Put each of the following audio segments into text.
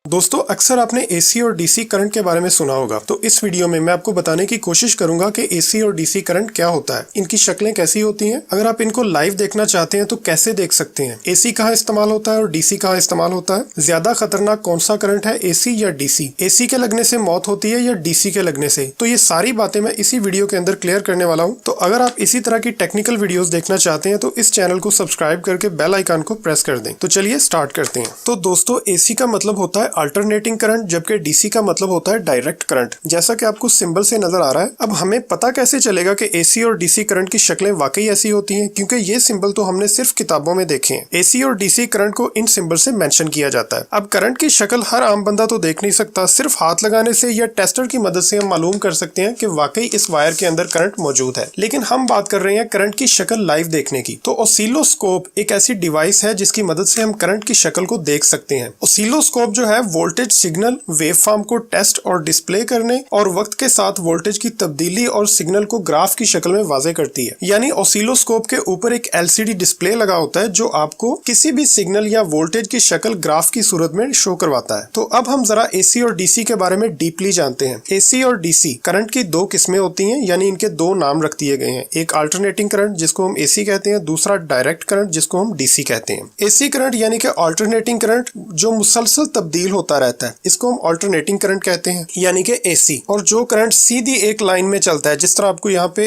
दोस्तों अक्सर आपने एसी और डीसी करंट के बारे में सुना होगा, तो इस वीडियो में मैं आपको बताने की कोशिश करूंगा कि एसी और डीसी करंट क्या होता है, इनकी शक्लें कैसी होती हैं, अगर आप इनको लाइव देखना चाहते हैं तो कैसे देख सकते हैं, एसी कहाँ इस्तेमाल होता है और डीसी कहाँ इस्तेमाल होता है, ज्यादा खतरनाक कौन सा करंट है, एसी या डीसी, एसी के लगने से मौत होती है या डीसी के लगने से। तो ये सारी बातें मैं इसी वीडियो के अंदर क्लियर करने वाला हूँ। तो अगर आप इसी तरह की टेक्निकल वीडियोस देखना चाहते हैं तो इस चैनल को सब्सक्राइब करके बेल आइकन को प्रेस कर दें। तो चलिए स्टार्ट करते हैं। तो दोस्तों एसी का मतलब होता है अल्टरनेटिंग करंट, जबकि डीसी का मतलब होता है डायरेक्ट करंट, जैसा कि आपको सिंबल से नजर आ रहा है। अब हमें पता कैसे चलेगा कि एसी और डीसी करंट की शक्लें वाकई ऐसी होती हैं, क्योंकि ये सिंबल तो हमने सिर्फ किताबों में देखे हैं। एसी और डीसी करंट को इन सिंबल से मेंशन किया जाता है। अब करंट की शक्ल हर आम बंदा तो देख नहीं सकता, सिर्फ हाथ लगाने से या टेस्टर की मदद से हम मालूम कर सकते हैं कि वाकई इस वायर के अंदर करंट मौजूद है। लेकिन हम बात कर रहे हैं करंट की शक्ल लाइव देखने की। तो ऑसिलोस्कोप एक ऐसी डिवाइस है जिसकी मदद से हम करंट की शक्ल को देख सकते हैं। ऑसिलोस्कोप जो है वोल्टेज सिग्नल वेव फॉर्म को टेस्ट और डिस्प्ले करने और वक्त के साथ वोल्टेज की तब्दीली और सिग्नल को ग्राफ की शक्ल में वाज़े करती है। यानी ऑसिलोस्कोप के ऊपर एक एलसीडी डिस्प्ले लगा होता है जो आपको किसी भी सिग्नल या वोल्टेज की शक्ल ग्राफ की सूरत में शो करवाता है। तो अब हम जरा एसी और डीसी के बारे में डीपली जानते हैं। एसी और डीसी करंट की दो किस्में होती हैं, यानी इनके दो नाम रख दिए गए हैं। एक अल्टरनेटिंग करंट जिसको हम एसी कहते हैं, दूसरा डायरेक्ट करंट जिसको हम डीसी कहते हैं। एसी करंट यानी कि अल्टरनेटिंग करंट जो मुसलसल तब्दील होता रहता है, इसको हम अल्टरनेटिंग करंट कहते हैं, यानी कि एसी। और जो करंट सीधी एक लाइन में चलता है, जिस तरह आपको यहाँ पे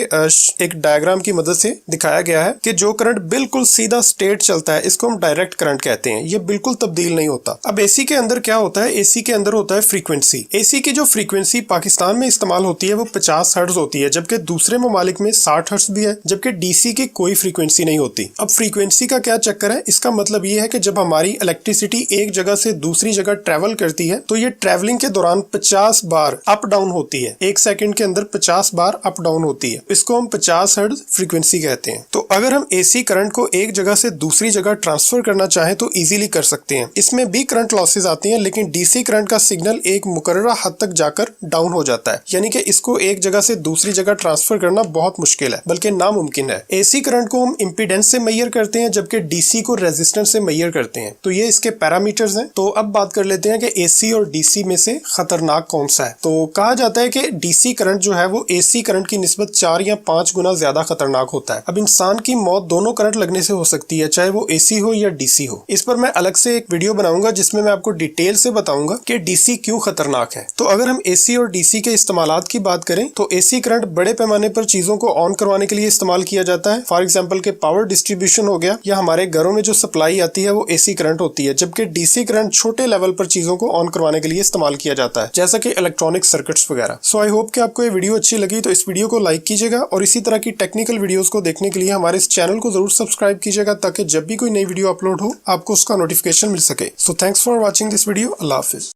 एक डायग्राम की मदद से दिखाया गया है कि जो करंट बिल्कुल सीधा स्ट्रेट चलता है, इसको हम डायरेक्ट करंट कहते हैं। ये बिल्कुल तब्दील नहीं होता। अब एसी के अंदर क्या होता है, एसी के अंदर होता है फ्रीक्वेंसी। एसी की जो फ्रीक्वेंसी पाकिस्तान में इस्तेमाल होती है वो 50 हर्ट्ज होती है, जबकि दूसरे ममालिक में 60 हर्ट्ज भी है, जबकि डीसी की कोई फ्रीक्वेंसी नहीं होती। अब फ्रीक्वेंसी का क्या चक्कर है, इसका मतलब ये है कि जब हमारी इलेक्ट्रिसिटी एक जगह से दूसरी जगह ट्रेवल करती है तो ये ट्रेवलिंग के दौरान 50 बार अप डाउन होती है। एक सेकंड के अंदर 50 बार अप डाउन होती है। इसको हम 50 हर्ट्ज फ्रीक्वेंसी कहते हैं। तो अगर हम एसी करंट को एक जगह से दूसरी जगह ट्रांसफर करना चाहें तो इजीली कर सकते हैं। इसमें भी करंट लॉसेस आती हैं, लेकिन डीसी करंट का सिग्नल एक मुकर्ररा हद तक जाकर डाउन हो जाता है, यानी कि इसको एक जगह से दूसरी जगह ट्रांसफर करना बहुत मुश्किल है, बल्कि नामुमकिन है। एसी करंट को हम इंपीडेंस से मेजर करते हैं, जबकि डीसी को रेजिस्टेंस से मेजर करते हैं। तो ये इसके पैरामीटर्स हैं। तो अब बात कर लेते हैं कि एसी और डीसी में से खतरनाक कौन सा है। तो कहा जाता है कि डीसी करंट जो है वो एसी करंट की निस्बत 4 या 5 गुना ज्यादा खतरनाक होता है। अब इंसान की मौत दोनों करंट लगने से हो सकती है, चाहे वो एसी हो या डीसी हो। इस पर मैं अलग से एक वीडियो बनाऊंगा जिसमें मैं आपको डिटेल से बताऊंगा कि डीसी क्यों खतरनाक है। तो अगर हम एसी और डीसी के इस्तेमालात की बात करें तो एसी करंट बड़े पैमाने पर चीजों को ऑन करवाने के लिए इस्तेमाल किया जाता है। फॉर एग्जाम्पल के पावर डिस्ट्रीब्यूशन हो गया, या हमारे घरों में जो सप्लाई आती है वो एसी करंट होती है, जबकि डीसी करंट छोटे लेवल पर चीजों को ऑन करवाने के लिए इस्तेमाल किया जाता है, जैसा कि इलेक्ट्रॉनिक सर्किट्स वगैरह। सो आई होप कि आपको ये वीडियो अच्छी लगी, तो इस वीडियो को लाइक कीजिएगा और इसी तरह की टेक्निकल वीडियोस को देखने के लिए हमारे इस चैनल को जरूर सब्सक्राइब कीजिएगा, ताकि जब भी कोई नई वीडियो अपलोड हो आपको उसका नोटिफिकेशन मिल सके। So thanks for watching this video. Allah Hafiz.